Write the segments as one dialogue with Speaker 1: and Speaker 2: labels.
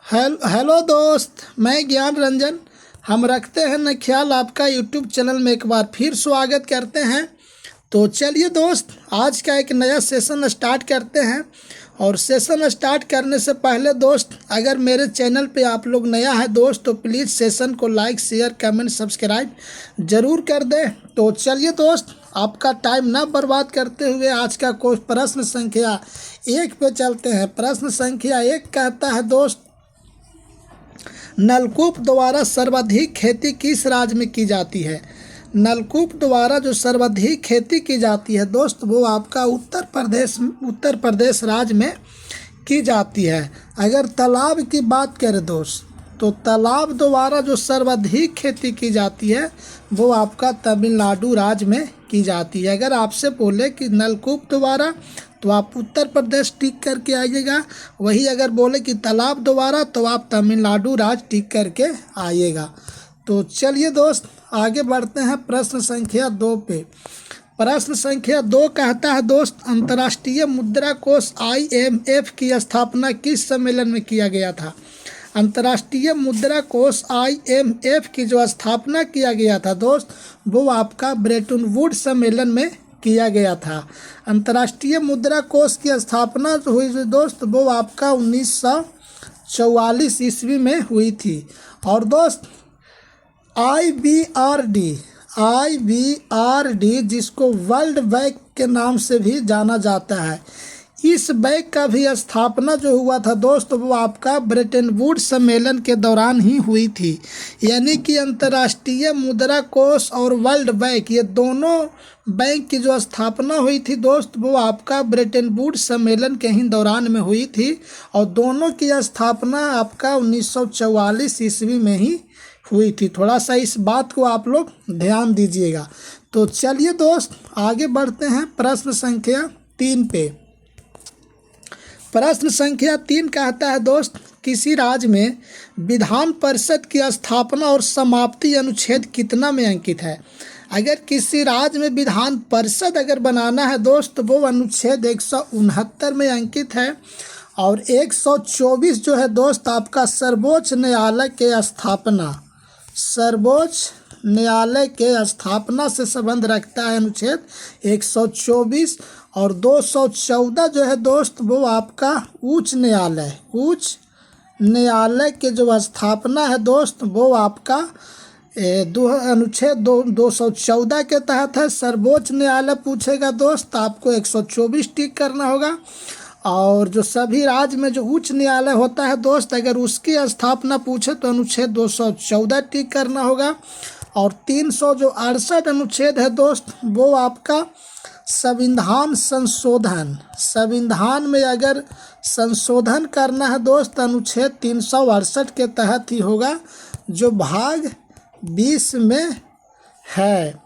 Speaker 1: Hello दोस्त, मैं ज्ञान रंजन। हम रखते हैं न ख्याल आपका यूट्यूब चैनल में एक बार फिर स्वागत करते हैं। तो चलिए दोस्त, आज का एक नया सेशन स्टार्ट करते हैं। और सेशन स्टार्ट करने से पहले दोस्त, अगर मेरे चैनल पे आप लोग नया है दोस्त, तो प्लीज़ सेशन को लाइक शेयर कमेंट सब्सक्राइब ज़रूर कर दें। तो चलिए दोस्त, आपका टाइम ना बर्बाद करते हुए आज का कोई प्रश्न संख्या 1 पे चलते हैं। प्रश्न संख्या 1 कहता है दोस्त, नलकूप द्वारा सर्वाधिक खेती किस राज्य में की जाती है। नलकूप द्वारा जो सर्वाधिक खेती की जाती है दोस्त, वो आपका उत्तर प्रदेश राज्य में की जाती है। अगर तालाब की बात करें दोस्त, तो तालाब द्वारा जो सर्वाधिक खेती की जाती है वो आपका तमिलनाडु राज्य में की जाती है। अगर आपसे बोले कि नलकूप द्वारा, तो आप उत्तर प्रदेश टिक करके आइएगा। वही अगर बोले कि तालाब द्वारा, तो आप तमिलनाडु राज्य टिक करके आइएगा। तो चलिए दोस्त, आगे बढ़ते हैं प्रश्न संख्या 2 पे। प्रश्न संख्या 2 कहता है दोस्त, अंतर्राष्ट्रीय मुद्रा कोष IMF की स्थापना किस सम्मेलन में किया गया था। अंतर्राष्ट्रीय मुद्रा कोष IMF की जो स्थापना किया गया था दोस्त, वो आपका ब्रेटन वुड्स सम्मेलन में किया गया था। अंतर्राष्ट्रीय मुद्रा कोष की स्थापना जो हुई दोस्त, वो आपका 1944 ईस्वी में हुई थी। और दोस्त IBRD जिसको वर्ल्ड बैंक के नाम से भी जाना जाता है, इस बैंक का भी स्थापना जो हुआ था दोस्त, वो आपका ब्रेटन वुड्स सम्मेलन के दौरान ही हुई थी। यानी कि अंतर्राष्ट्रीय मुद्रा कोष और वर्ल्ड बैंक, ये दोनों बैंक की जो स्थापना हुई थी दोस्त, वो आपका ब्रेटन वुड्स सम्मेलन के ही दौरान में हुई थी। और दोनों की स्थापना आपका 1944 ईस्वी में ही हुई थी। थोड़ा सा इस बात को आप लोग ध्यान दीजिएगा। तो चलिए दोस्त, आगे बढ़ते हैं प्रश्न संख्या 3 पे। प्रश्न संख्या 3 कहता है दोस्त, किसी राज्य में विधान परिषद की स्थापना और समाप्ति अनुच्छेद कितना में अंकित है। अगर किसी राज्य में विधान परिषद अगर बनाना है दोस्त, वो अनुच्छेद 169 में अंकित है। और 124 जो है दोस्त, आपका सर्वोच्च न्यायालय के स्थापना से संबंध रखता है अनुच्छेद 124। और 214 जो है दोस्त, वो आपका उच्च न्यायालय के जो स्थापना है दोस्त, वो आपका अनुच्छेद 214 के तहत है। सर्वोच्च न्यायालय पूछेगा दोस्त, आपको 124 टिक करना होगा। और जो सभी राज्य में जो उच्च न्यायालय होता है दोस्त, अगर उसकी स्थापना पूछे तो अनुच्छेद 214 टिक करना होगा। और 368 अनुच्छेद है दोस्त, वो आपका संविधान में अगर संशोधन करना है दोस्त, अनुच्छेद 368 के तहत ही होगा, जो भाग 20 में है।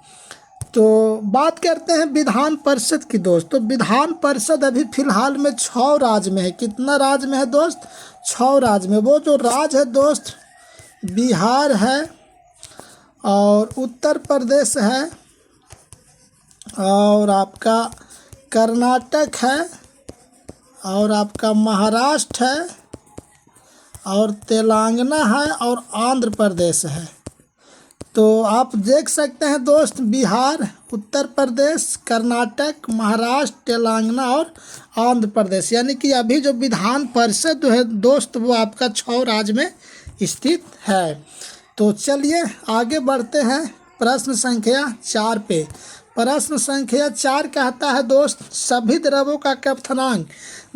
Speaker 1: तो बात करते हैं विधान परिषद की दोस्त। तो विधान परिषद अभी फिलहाल में 6 राज्य में है। कितना राज्य में है दोस्त? 6 राज्य में। वो जो राज्य है दोस्त, बिहार है, और उत्तर प्रदेश है, और आपका कर्नाटक है, और आपका महाराष्ट्र है, और तेलंगाना है, और आंध्र प्रदेश है। तो आप देख सकते हैं दोस्त, बिहार, उत्तर प्रदेश, कर्नाटक, महाराष्ट्र, तेलंगाना और आंध्र प्रदेश। यानी कि अभी जो विधान परिषद जो है दोस्त, वो आपका 6 राज्य में स्थित है। तो चलिए आगे बढ़ते हैं प्रश्न संख्या 4 पे। प्रश्न संख्या 4 कहता है दोस्त, सभी द्रव्यों का क्वथनांक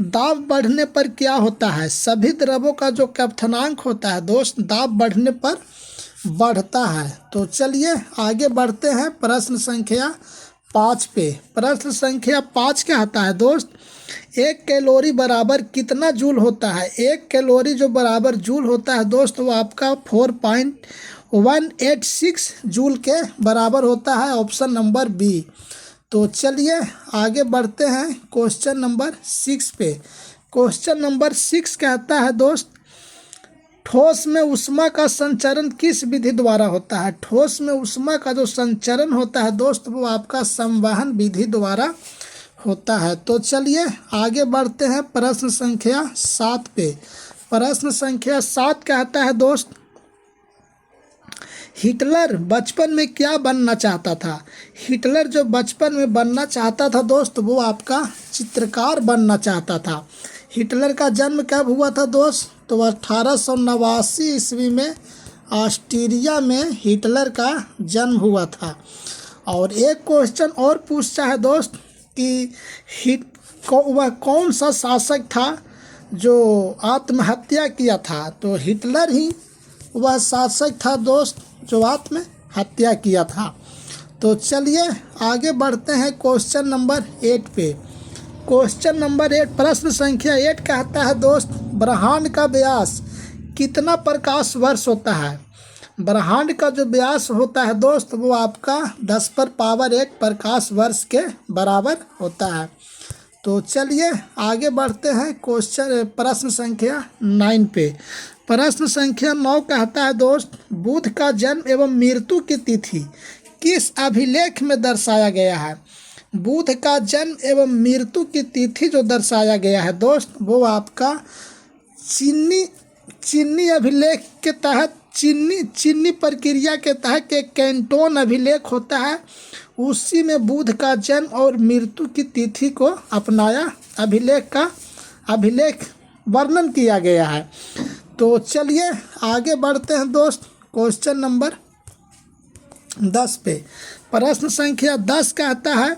Speaker 1: दाब बढ़ने पर क्या होता है। सभी द्रव्यों का जो क्वथनांक होता है दोस्त, दाब बढ़ने पर बढ़ता है। तो चलिए आगे बढ़ते हैं प्रश्न संख्या 5 पे। प्रश्न संख्या 5 कहता है दोस्त, 1 कैलोरी बराबर कितना जूल होता है। 1 कैलोरी जो बराबर जूल होता है दोस्त, वो आपका 4.186 जूल के बराबर होता है। Option number B. तो चलिए आगे बढ़ते हैं क्वेश्चन नंबर 6 पे। क्वेश्चन नंबर 6 कहता है दोस्त, ठोस में ऊष्मा का संचरण किस विधि द्वारा होता है। ठोस में ऊष्मा का जो संचरण होता है दोस्त, वो आपका संवहन विधि द्वारा होता है। तो चलिए आगे बढ़ते हैं प्रश्न संख्या 7 पे। प्रश्न संख्या 7 कहता है दोस्त, हिटलर बचपन में क्या बनना चाहता था। हिटलर जो बचपन में बनना चाहता था दोस्त, वो आपका चित्रकार बनना चाहता था। हिटलर का जन्म कब हुआ था दोस्त, तो 1889 ईस्वी में ऑस्ट्रिया में हिटलर का जन्म हुआ था। और एक क्वेश्चन और पूछता है दोस्त कि वह कौन सा शासक था जो आत्महत्या किया था। तो हिटलर ही वह शासक था दोस्त जो आत्महत्या किया था। तो चलिए आगे बढ़ते हैं क्वेश्चन नंबर 8 पे। क्वेश्चन नंबर 8, प्रश्न संख्या 8 कहता है दोस्त, ब्रह्मांड का व्यास कितना प्रकाश वर्ष होता है। ब्रह्मांड का जो व्यास होता है दोस्त, वो आपका 10⁻⁸ प्रकाश वर्ष के बराबर होता है। तो चलिए आगे बढ़ते हैं प्रश्न संख्या 9 पे। प्रश्न संख्या 9 कहता है दोस्त, बुध का जन्म एवं मृत्यु की तिथि किस अभिलेख में दर्शाया गया है। बुध का जन्म एवं मृत्यु की तिथि जो दर्शाया गया है दोस्त, वो आपका चीनी अभिलेख के तहत चीनी प्रक्रिया के तहत एक कैंटोन अभिलेख होता है, उसी में बुध का जन्म और मृत्यु की तिथि को अपनाया अभिलेख वर्णन किया गया है। तो चलिए आगे बढ़ते हैं दोस्त क्वेश्चन नंबर 10 पे। प्रश्न संख्या 10 कहता है,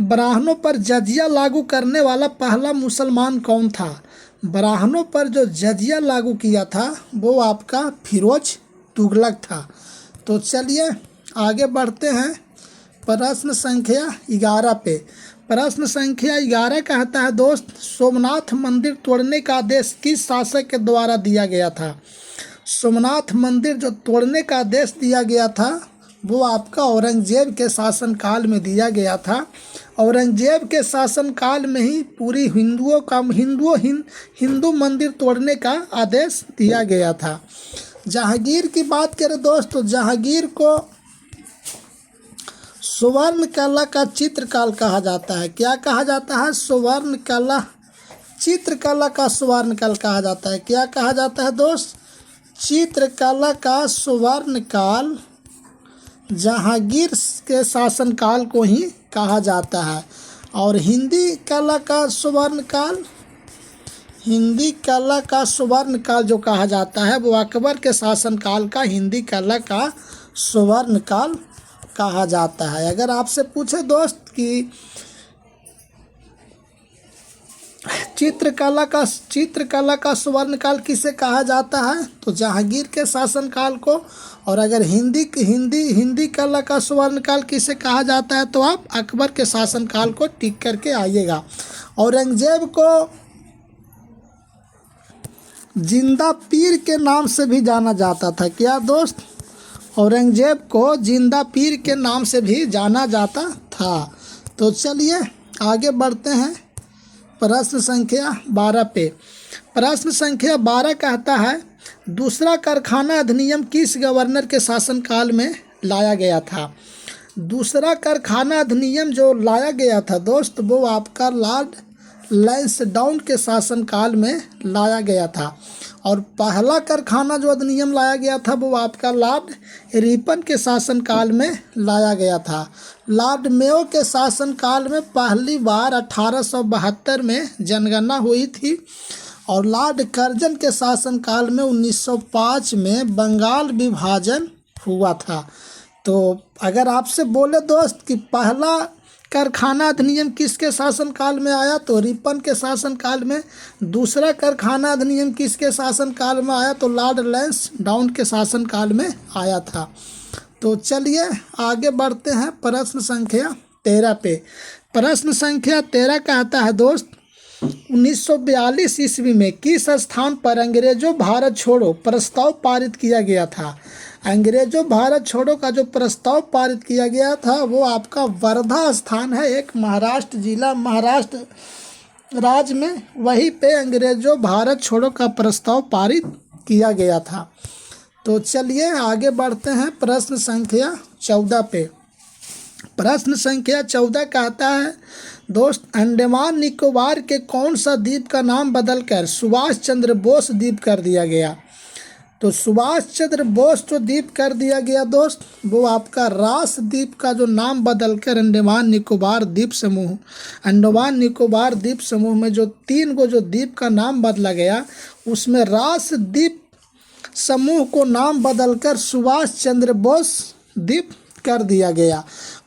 Speaker 1: ब्राह्मणों पर जजिया लागू करने वाला पहला मुसलमान कौन था। ब्राह्मणों पर जो जजिया लागू किया था वो आपका फिरोज तुगलक था। तो चलिए आगे बढ़ते हैं प्रश्न संख्या 11 पे। प्रश्न संख्या 11 कहता है दोस्त, सोमनाथ मंदिर तोड़ने का आदेश किस शासक के द्वारा दिया गया था। सोमनाथ मंदिर जो तोड़ने का आदेश दिया गया था वो आपका औरंगजेब के शासनकाल में दिया गया था। औरंगजेब के शासनकाल में ही पूरी हिंदू मंदिर तोड़ने का आदेश दिया गया था। जहांगीर की बात करें दोस्त, तो जहांगीर को सुवर्ण कला का चित्रकार कहा जाता है। क्या कहा जाता है, सुवर्ण कला, चित्रकला का सुवर्ण काल कहा जाता है। क्या कहा जाता है दोस्त, चित्रकला का सुवर्ण काल जहांगीर के शासनकाल को ही कहा जाता है। और हिंदी कला का सुवर्ण काल जो कहा जाता है वो अकबर के शासनकाल का हिंदी कला का सुवर्ण काल कहा जाता है। अगर आपसे पूछे दोस्त कि चित्रकला का सुवर्ण काल किसे कहा जाता है, तो जहांगीर के शासनकाल को। और अगर हिंदी कला का स्वर्ण काल किसे कहा जाता है, तो आप अकबर के शासनकाल को टिक करके आइएगा। औरंगजेब को जिंदा पीर के नाम से भी जाना जाता था। क्या दोस्त, औरंगजेब को जिंदा पीर के नाम से भी जाना जाता था। तो चलिए आगे बढ़ते हैं प्रश्न संख्या 12 पे। प्रश्न संख्या 12 कहता है, दूसरा कारखाना अधिनियम किस गवर्नर के शासनकाल में लाया गया था। दूसरा कारखाना अधिनियम जो लाया गया था दोस्त, वो आपका लॉर्ड लैंसडाउन के शासनकाल में लाया गया था। और पहला कारखाना जो अधिनियम लाया गया था वो आपका लॉर्ड रिपन के शासनकाल में लाया गया था। लॉर्ड मेयो के शासनकाल में पहली बार 1872 में जनगणना हुई थी। और लॉर्ड कर्जन के शासनकाल में 1905 में बंगाल विभाजन हुआ था। तो अगर आपसे बोले दोस्त कि पहला कारखाना अधिनियम किसके शासनकाल में आया, तो रिपन के शासनकाल में। दूसरा कारखाना अधिनियम किसके शासनकाल में आया, तो लॉर्ड लैंसडाउन के शासनकाल में आया था। तो चलिए आगे बढ़ते हैं प्रश्न संख्या 13 पे। प्रश्न संख्या 13 कहता है दोस्त, 1942 ईस्वी में किस स्थान पर अंग्रेजों भारत छोड़ो प्रस्ताव पारित किया गया था। अंग्रेजों भारत छोड़ो का जो प्रस्ताव पारित किया गया था वो आपका वर्धा स्थान है, एक महाराष्ट्र जिला, महाराष्ट्र राज्य में, वहीं पे अंग्रेजों भारत छोड़ो का प्रस्ताव पारित किया गया था। तो चलिए आगे बढ़ते हैं प्रश्न संख्या 14 पे। प्रश्न संख्या 14 कहता है, दोस्त अंडमान निकोबार के कौन सा द्वीप का नाम बदलकर सुभाष चंद्र बोस द्वीप कर दिया गया? तो सुभाष चंद्र बोस जो द्वीप कर दिया गया दोस्त, वो आपका रास द्वीप का जो नाम बदलकर अंडमान निकोबार द्वीप समूह में जो 3 गो जो द्वीप का नाम बदला गया, उसमें रास द्वीप समूह को नाम बदलकर सुभाष चंद्र बोस द्वीप कर दिया गया।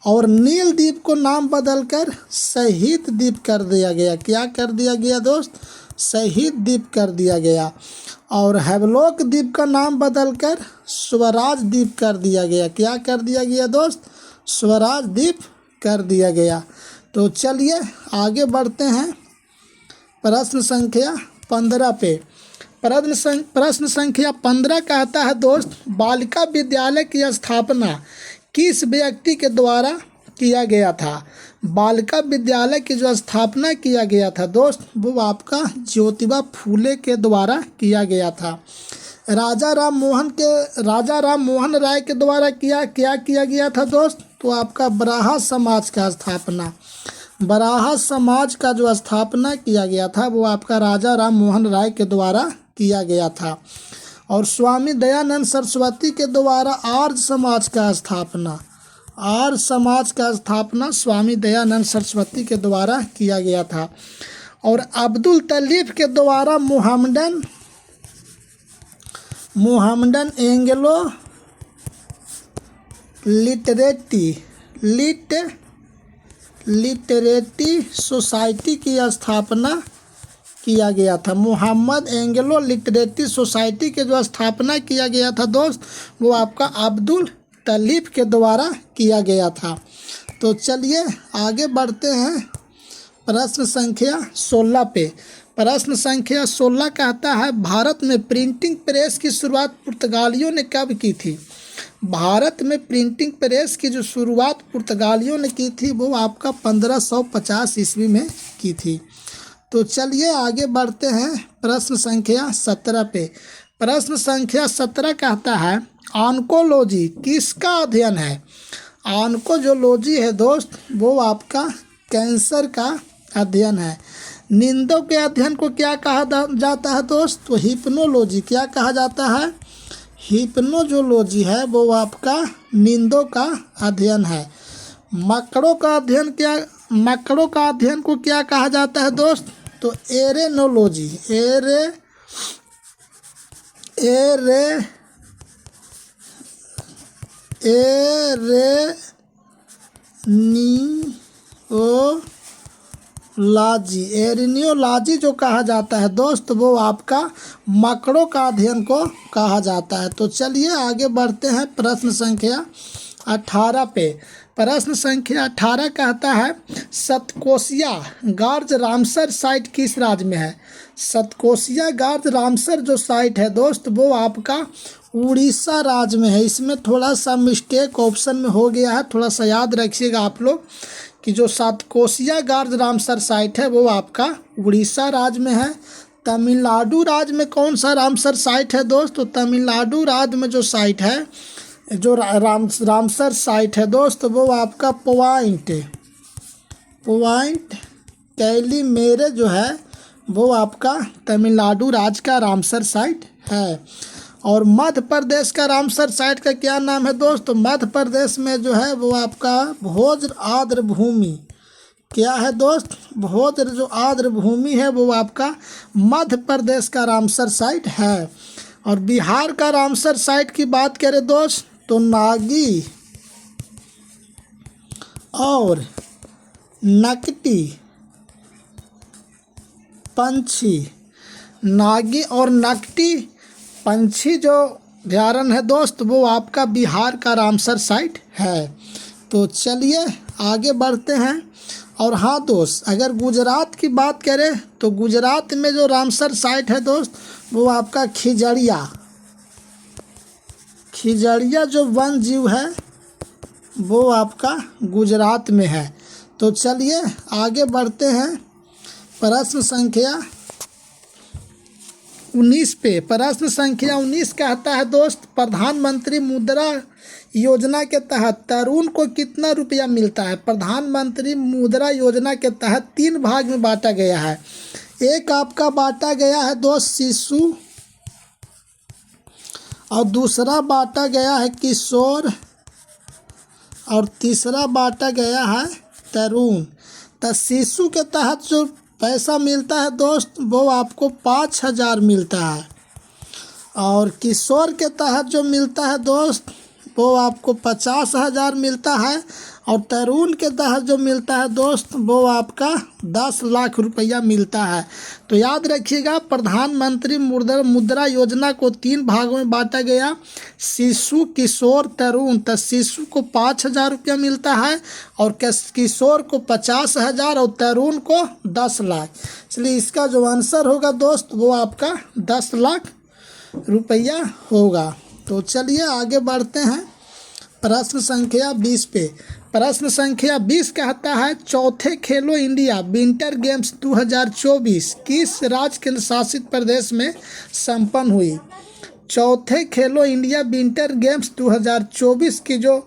Speaker 1: और नील द्वीप को नाम बदलकर शहीद द्वीप कर दिया गया। क्या कर दिया गया दोस्त? शहीद द्वीप कर दिया गया। और हैवलॉक द्वीप का नाम बदलकर स्वराज द्वीप कर दिया गया। क्या कर दिया गया दोस्त? स्वराज द्वीप कर दिया गया। तो चलिए आगे बढ़ते हैं प्रश्न संख्या 15 पे। प्रश्न संख्या 15 कहता है दोस्त, बालिका विद्यालय की स्थापना किस व्यक्ति के द्वारा किया गया था? बालिका विद्यालय की जो स्थापना किया गया था दोस्त, वो आपका ज्योतिबा फूले के द्वारा किया गया था। राजा राम मोहन राय के द्वारा क्या किया गया था दोस्त? तो आपका बराहा समाज का स्थापना, बराहा समाज का जो स्थापना किया गया था, वो आपका राजा राम मोहन राय के द्वारा किया गया था। और स्वामी दयानंद सरस्वती के द्वारा आर्य समाज का स्थापना, स्वामी दयानंद सरस्वती के द्वारा किया गया था। और अब्दुल तलीफ के द्वारा मोहम्मदन एंग्लो लिटरेटी सोसाइटी की स्थापना किया गया था। मोहम्मद एंग्लो लिटरेटी सोसाइटी के जो स्थापना किया गया था दोस्त, वो आपका अब्दुल तलीफ के द्वारा किया गया था। तो चलिए आगे बढ़ते हैं प्रश्न संख्या 16 पे। प्रश्न संख्या 16 कहता है, भारत में प्रिंटिंग प्रेस की शुरुआत पुर्तगालियों ने कब की थी? भारत में प्रिंटिंग प्रेस की जो शुरुआत पुर्तगालियों ने की थी, वो आपका 1550 ईस्वी में की थी। तो चलिए आगे बढ़ते हैं प्रश्न संख्या 17 पे। प्रश्न संख्या 17 कहता है, ऑन्कोलॉजी किसका अध्ययन है? ऑन्कोलॉजी है दोस्त, वो आपका कैंसर का अध्ययन है। नींदों के अध्ययन को क्या कहा जाता है दोस्त? तो हिप्नोलॉजी। क्या कहा जाता है? हिप्नोलॉजी है, वो आपका नींदों का अध्ययन है। मकड़ों का अध्ययन को क्या कहा जाता है दोस्त? तो एरेनोलॉजी। एरेनियोलॉजी जो कहा जाता है दोस्त, वो आपका मकड़ों का अध्ययन को कहा जाता है। तो चलिए आगे बढ़ते हैं प्रश्न संख्या 18 पे। प्रश्न संख्या 18 कहता है, सतकोसिया गार्ज रामसर साइट किस राज्य में है? सतकोसिया गार्ज रामसर जो साइट है दोस्त, वो आपका उड़ीसा राज्य में है। इसमें थोड़ा सा मिस्टेक ऑप्शन में हो गया है, थोड़ा सा याद रखिएगा आप लोग कि जो सतकोसिया गार्ज रामसर साइट है, वो आपका उड़ीसा राज्य में है। तमिलनाडु राज्य में कौन सा रामसर साइट है दोस्त? तो तमिलनाडु राज्य में जो साइट है, जो रामसर साइट है दोस्त, वो आपका पॉइंट कैलीमेरे जो है, वो आपका तमिलनाडु राज्य का रामसर साइट है। और मध्य प्रदेश का रामसर साइट का क्या नाम है दोस्त? तो मध्य प्रदेश में जो है, वो आपका भोज आर्द्र भूमि। क्या है दोस्त? भोज जो आर्द्र भूमि है, वो आपका मध्य प्रदेश का रामसर साइट है। और बिहार का रामसर साइट की बात करें दोस्त, तो नागी और नकटी पंछी जो अभ्यारण्य है दोस्त, वो आपका बिहार का रामसर साइट है। तो चलिए आगे बढ़ते हैं। और हाँ दोस्त, अगर गुजरात की बात करें, तो गुजरात में जो रामसर साइट है दोस्त, वो आपका खिजड़िया जो वन जीव है, वो आपका गुजरात में है। तो चलिए आगे बढ़ते हैं प्रश्न संख्या 19 पे प्रश्न संख्या 19 कहता है दोस्त, प्रधानमंत्री मुद्रा योजना के तहत तरुण को कितना रुपया मिलता है। प्रधानमंत्री मुद्रा योजना के तहत 3 भाग में बांटा गया है। एक आपका बांटा गया है दोस्त शिशु, और दूसरा बांटा गया है किशोर, और तीसरा बांटा गया है तरुण। तो शिशु के तहत जो पैसा मिलता है दोस्त वो आपको 5,000 मिलता है, और किशोर के तहत जो मिलता है दोस्त वो आपको 50,000 मिलता है, और तरुण के तहत जो मिलता है दोस्त वो आपका 10 लाख रुपया मिलता है। तो याद रखिएगा, प्रधानमंत्री मुद्रा योजना को 3 भागों में बांटा गया, शिशु, किशोर, तरुण। तो शिशु को 5,000 रुपया मिलता है, और किशोर को 50,000 और तरुण को 10 लाख। इसलिए इसका जो आंसर होगा दोस्त वो आपका 10 लाख रुपया होगा। तो चलिए आगे बढ़ते हैं प्रश्न संख्या 20 पे। प्रश्न संख्या 20 कहता है, चौथे खेलो इंडिया विंटर गेम्स 2024 किस राज्य केंद्र शासित प्रदेश में संपन्न हुई। चौथे खेलो इंडिया विंटर गेम्स 2024 की जो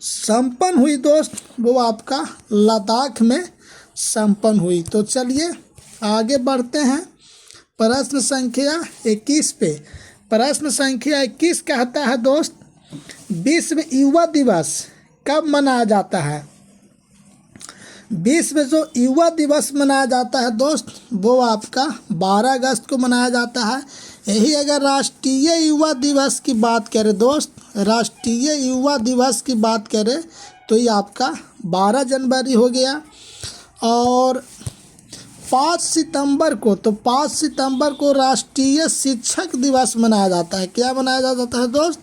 Speaker 1: संपन्न हुई दोस्त वो आपका लद्दाख में संपन्न हुई। तो चलिए आगे बढ़ते हैं प्रश्न संख्या 21 पे। प्रश्न संख्या 21 कहता है दोस्त, विश्व युवा दिवस कब मनाया जाता है। विश्व जो युवा दिवस मनाया जाता है दोस्त वो आपका 12 अगस्त को मनाया जाता है। यही अगर राष्ट्रीय युवा दिवस की बात करें दोस्त, राष्ट्रीय युवा दिवस की बात करें तो ये आपका 12 जनवरी हो गया। और 5 सितंबर को, तो 5 सितंबर को राष्ट्रीय शिक्षक दिवस मनाया जाता है। क्या मनाया जाता है दोस्त,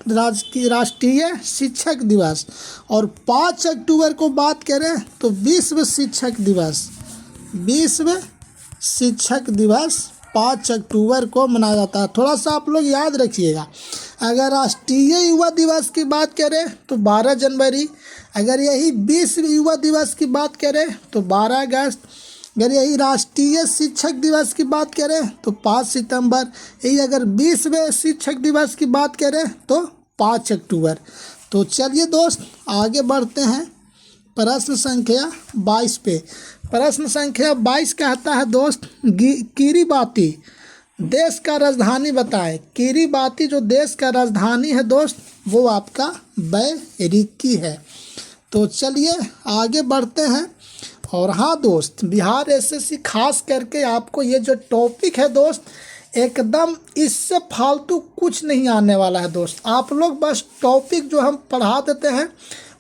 Speaker 1: राष्ट्रीय शिक्षक दिवस। और 5 अक्टूबर को बात करें तो विश्व शिक्षक दिवस, विश्व शिक्षक दिवस 5 अक्टूबर को मनाया जाता है। थोड़ा सा आप लोग याद रखिएगा, अगर राष्ट्रीय युवा दिवस की बात करें तो 12 जनवरी, अगर यही विश्व युवा दिवस की बात करें तो 12 अगस्त, अगर यही राष्ट्रीय शिक्षक दिवस की बात करें तो 5 सितंबर, यही अगर विश्व शिक्षक दिवस की बात करें तो 5 अक्टूबर। तो चलिए दोस्त आगे बढ़ते हैं प्रश्न संख्या 22 पे। प्रश्न संख्या 22 कहता है दोस्त, किरीबाती देश का राजधानी बताएं। किरीबाती जो देश का राजधानी है दोस्त वो आपका बैरिकी है। तो चलिए आगे बढ़ते हैं। और हाँ दोस्त, बिहार एसएससी खास करके आपको ये जो टॉपिक है दोस्त एकदम इससे फालतू कुछ नहीं आने वाला है दोस्त। आप लोग बस टॉपिक जो हम पढ़ा देते हैं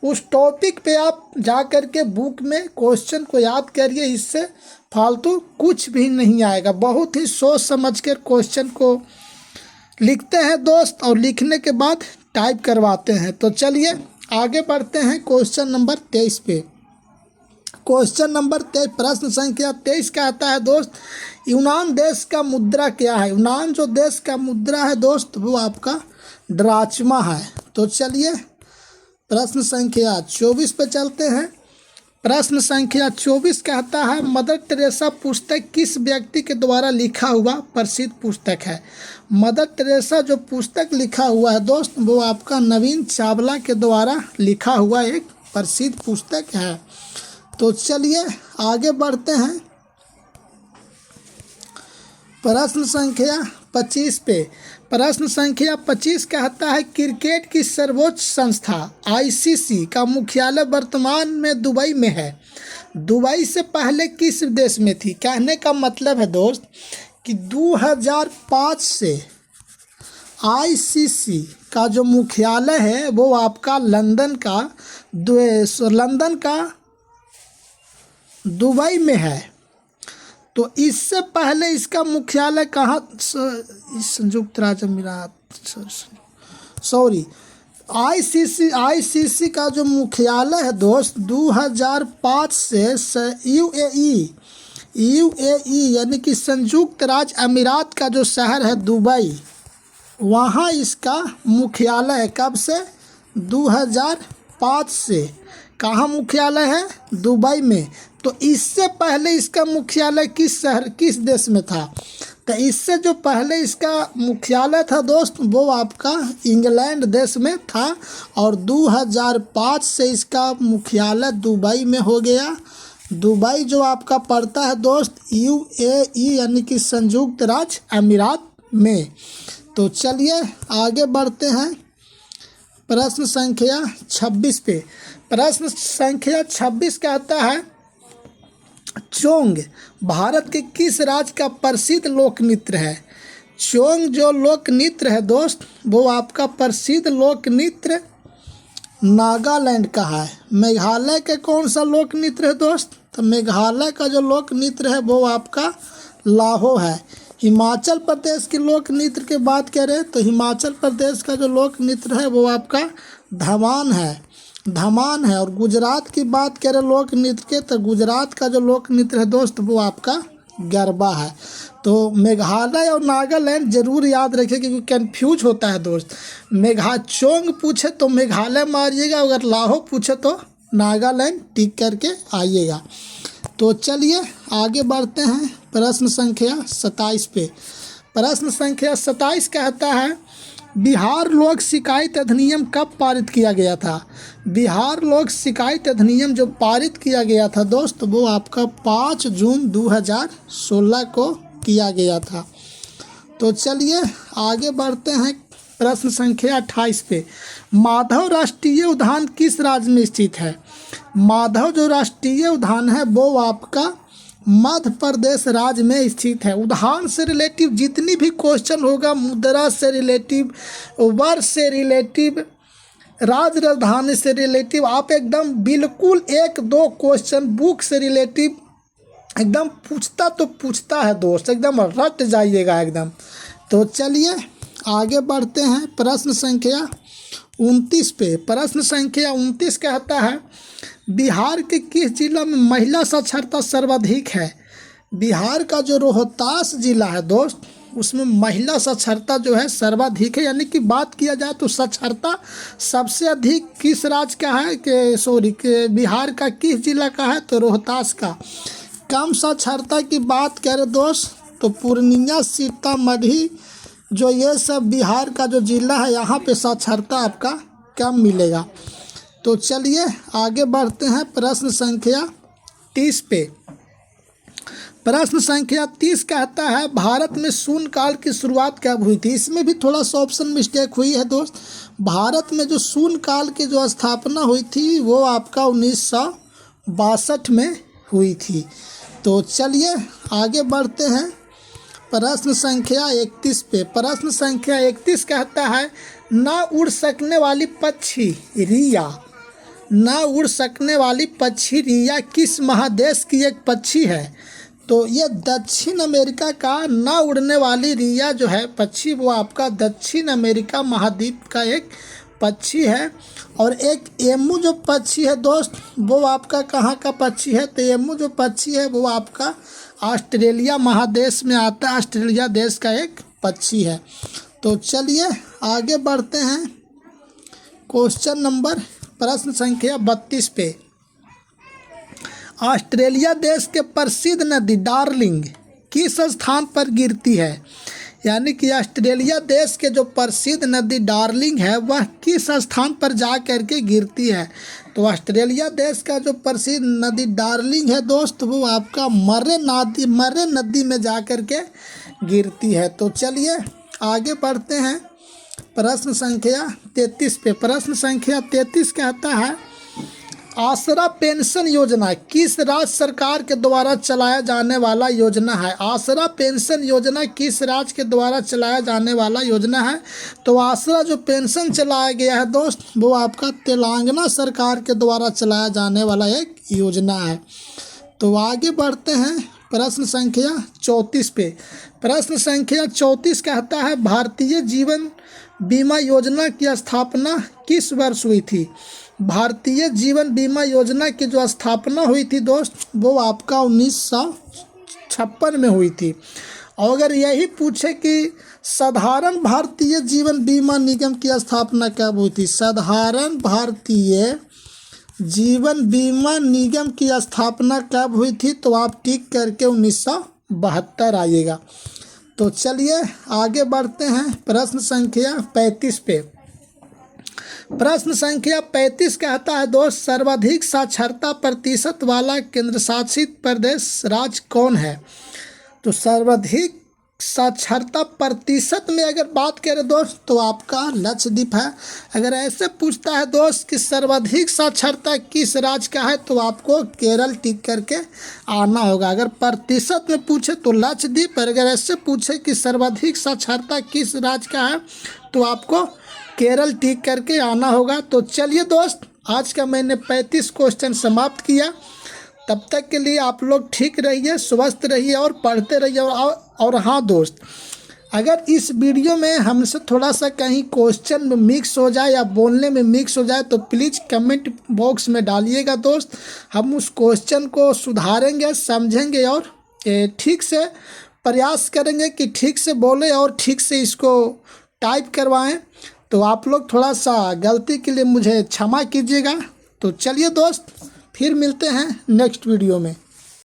Speaker 1: उस टॉपिक पे आप जा कर के बुक में क्वेश्चन को याद करिए, इससे फालतू कुछ भी नहीं आएगा। बहुत ही सोच समझ कर क्वेश्चन को लिखते हैं दोस्त, और लिखने के बाद टाइप करवाते हैं। तो चलिए आगे बढ़ते हैं क्वेश्चन नंबर 23 पे। क्वेश्चन नंबर 23, प्रश्न संख्या 23 कहता है दोस्त, यूनान देश का मुद्रा क्या है। यूनान जो देश का मुद्रा है दोस्त वो आपका ड्राचमा है। तो चलिए प्रश्न संख्या 24 पे चलते हैं। प्रश्न संख्या 24 कहता है, मदर टेरेसा पुस्तक किस व्यक्ति के द्वारा लिखा हुआ प्रसिद्ध पुस्तक है। मदर टेरेसा जो पुस्तक लिखा हुआ है दोस्त वो आपका नवीन चावला के द्वारा लिखा हुआ एक प्रसिद्ध पुस्तक है। तो चलिए आगे बढ़ते हैं प्रश्न संख्या 25 पे। प्रश्न संख्या 25 कहता है, क्रिकेट की सर्वोच्च संस्था आईसीसी का मुख्यालय वर्तमान में दुबई में है। दुबई से पहले किस देश में थी। कहने का मतलब है दोस्त कि 2005 से आईसीसी का जो मुख्यालय है वो आपका लंदन का दुबई में है। तो इससे पहले इसका मुख्यालय कहाँ, संयुक्त राज्य अमीरात, सॉरी, आईसीसी का जो मुख्यालय है दोस्त 2005 से यूएई यानी कि संयुक्त राज्य अमीरात का जो शहर है दुबई, वहाँ इसका मुख्यालय है। कब से, 2005 से। कहाँ मुख्यालय है, दुबई में। तो इससे पहले इसका मुख्यालय किस देश में था, तो इससे जो पहले इसका मुख्यालय था दोस्त वो आपका इंग्लैंड देश में था, और 2005 से इसका मुख्यालय दुबई में हो गया। दुबई जो आपका पड़ता है दोस्त UAE यानी कि संयुक्त राज्य अमीरात में। तो चलिए आगे बढ़ते हैं प्रश्न संख्या 26 पे। प्रश्न संख्या 26 कहता है चोंग भारत के किस राज्य का प्रसिद्ध लोक नृत्य है। चोंग जो लोक नृत्य है दोस्त वो आपका प्रसिद्ध लोक नृत्य नागालैंड का है। मेघालय के कौन सा लोक नृत्य है दोस्त, तो मेघालय का जो लोक नृत्य है वो आपका लाहो है। हिमाचल प्रदेश के लोक नृत्य की बात करें तो हिमाचल प्रदेश का जो लोक नृत्य है वो आपका धमान है। और गुजरात की बात करें लोक नृत्य के तो गुजरात का जो लोक नृत्य है दोस्त वो आपका गरबा है। तो मेघालय और नागालैंड जरूर याद रखिए क्योंकि कंफ्यूज होता है दोस्त। चोंग पूछे तो मेघालय मारिएगा, अगर लाहो पूछे तो नागालैंड टिक करके आइएगा। तो चलिए आगे बढ़ते हैं प्रश्न संख्या 27 पे। प्रश्न संख्या 27 कहता है बिहार लोक शिकायत अधिनियम कब पारित किया गया था। बिहार लोक शिकायत अधिनियम जो पारित किया गया था दोस्त वो आपका 5 जून 2016 को किया गया था। तो चलिए आगे बढ़ते हैं प्रश्न संख्या 28 पे। माधव राष्ट्रीय उद्यान किस राज्य में स्थित है। माधव जो राष्ट्रीय उद्यान है वो आपका मध्य प्रदेश राज्य में स्थित है। उद्यान से रिलेटिव जितनी भी क्वेश्चन होगा, मुद्रा से रिलेटिव, वर्ष से रिलेटिव, राज्य राजधानी से रिलेटिव, आप एकदम बिल्कुल 1-2 क्वेश्चन बुक से रिलेटिव एकदम पूछता है दोस्त, एकदम रट जाइएगा एकदम। तो चलिए आगे बढ़ते हैं प्रश्न संख्या 29 पे। प्रश्न संख्या 29 कहता है बिहार के किस जिला में महिला साक्षरता सर्वाधिक है। बिहार का जो रोहतास जिला है दोस्त उसमें महिला साक्षरता जो है सर्वाधिक है। यानी कि बात किया जाए तो साक्षरता सबसे अधिक किस राज्य का है कि बिहार का किस जिला का है तो रोहतास का। कम साक्षरता की बात करें दोस्त तो पूर्णिया, सीतामढ़ी जो ये सब बिहार का जो जिला है यहाँ पे साक्षरता आपका कम मिलेगा। तो चलिए आगे बढ़ते हैं प्रश्न संख्या 30 पे। प्रश्न संख्या 30 कहता है भारत में शून्य काल की शुरुआत कब हुई थी। इसमें भी थोड़ा सा ऑप्शन मिस्टेक हुई है दोस्त। भारत में जो शून्य काल की जो स्थापना हुई थी वो आपका 1962 में हुई थी। तो चलिए आगे बढ़ते हैं प्रश्न संख्या 31 पे। प्रश्न संख्या 31 कहता है ना उड़ सकने वाली पक्षी रिया। ना उड़ सकने वाली पक्षी रिया किस महादेश की एक पक्षी है। तो ये दक्षिण अमेरिका का ना उड़ने वाली रिया जो है पक्षी वो आपका दक्षिण अमेरिका महाद्वीप का एक पक्षी है। और एक एमू जो पक्षी है दोस्त वो आपका कहाँ का पक्षी है तो एमू जो पक्षी है वो आपका ऑस्ट्रेलिया महादेश में आता है। ऑस्ट्रेलिया देश का एक पक्षी है। तो चलिए आगे बढ़ते हैं क्वेश्चन नंबर प्रश्न संख्या 32 पे। ऑस्ट्रेलिया देश के प्रसिद्ध नदी डार्लिंग किस स्थान पर गिरती है। यानी कि ऑस्ट्रेलिया देश के जो प्रसिद्ध नदी डार्लिंग है वह किस स्थान पर जा कर के गिरती है। तो ऑस्ट्रेलिया देश का जो प्रसिद्ध नदी डार्लिंग है दोस्त वो आपका मर्रे नदी में जा कर के गिरती है। तो चलिए आगे बढ़ते हैं प्रश्न संख्या 33 पे। प्रश्न संख्या 33 कहता है आसरा पेंशन योजना किस राज्य सरकार के द्वारा चलाया जाने वाला योजना है। आसरा पेंशन योजना किस राज्य के द्वारा चलाया जाने वाला योजना है। तो आसरा जो पेंशन चलाया गया है दोस्त वो आपका तेलंगाना सरकार के द्वारा चलाया जाने वाला एक योजना है। तो आगे बढ़ते हैं प्रश्न संख्या 34 पे। प्रश्न संख्या 34 कहता है भारतीय जीवन बीमा योजना की स्थापना किस वर्ष हुई थी। भारतीय जीवन बीमा योजना की जो स्थापना हुई थी दोस्त वो आपका 1956 में हुई थी। और अगर यही पूछे कि साधारण भारतीय जीवन बीमा निगम की स्थापना कब हुई थी। साधारण भारतीय जीवन बीमा निगम की स्थापना कब हुई थी तो आप टिक करके 1972 आइएगा। तो चलिए आगे बढ़ते हैं प्रश्न संख्या 35 पे। प्रश्न संख्या 35 कहता है दोस्त, सर्वाधिक साक्षरता प्रतिशत वाला केंद्र शासित प्रदेश राज्य कौन है? तो सर्वाधिक साक्षरता प्रतिशत में अगर बात करें दोस्त तो आपका लक्षद्वीप है। अगर ऐसे पूछता है दोस्त कि सर्वाधिक साक्षरता किस राज्य का है तो आपको केरल टिक करके आना होगा। अगर प्रतिशत में पूछे तो लक्षद्वीप, अगर ऐसे पूछे कि सर्वाधिक साक्षरता किस राज्य का है तो आपको केरल टिक करके आना होगा। तो चलिए दोस्त, आज का मैंने 35 क्वेश्चन समाप्त किया। तब तक के लिए आप लोग ठीक रहिए, स्वस्थ रहिए और पढ़ते रहिए। और हाँ दोस्त, अगर इस वीडियो में हमसे थोड़ा सा कहीं क्वेश्चन में मिक्स हो जाए या बोलने में मिक्स हो जाए तो प्लीज़ कमेंट बॉक्स में डालिएगा दोस्त। हम उस क्वेश्चन को सुधारेंगे, समझेंगे और ठीक से प्रयास करेंगे कि ठीक से बोले और ठीक से इसको टाइप करवाएं। तो आप लोग थोड़ा सा गलती के लिए मुझे क्षमा कीजिएगा। तो चलिए दोस्त, फिर मिलते हैं नेक्स्ट वीडियो में।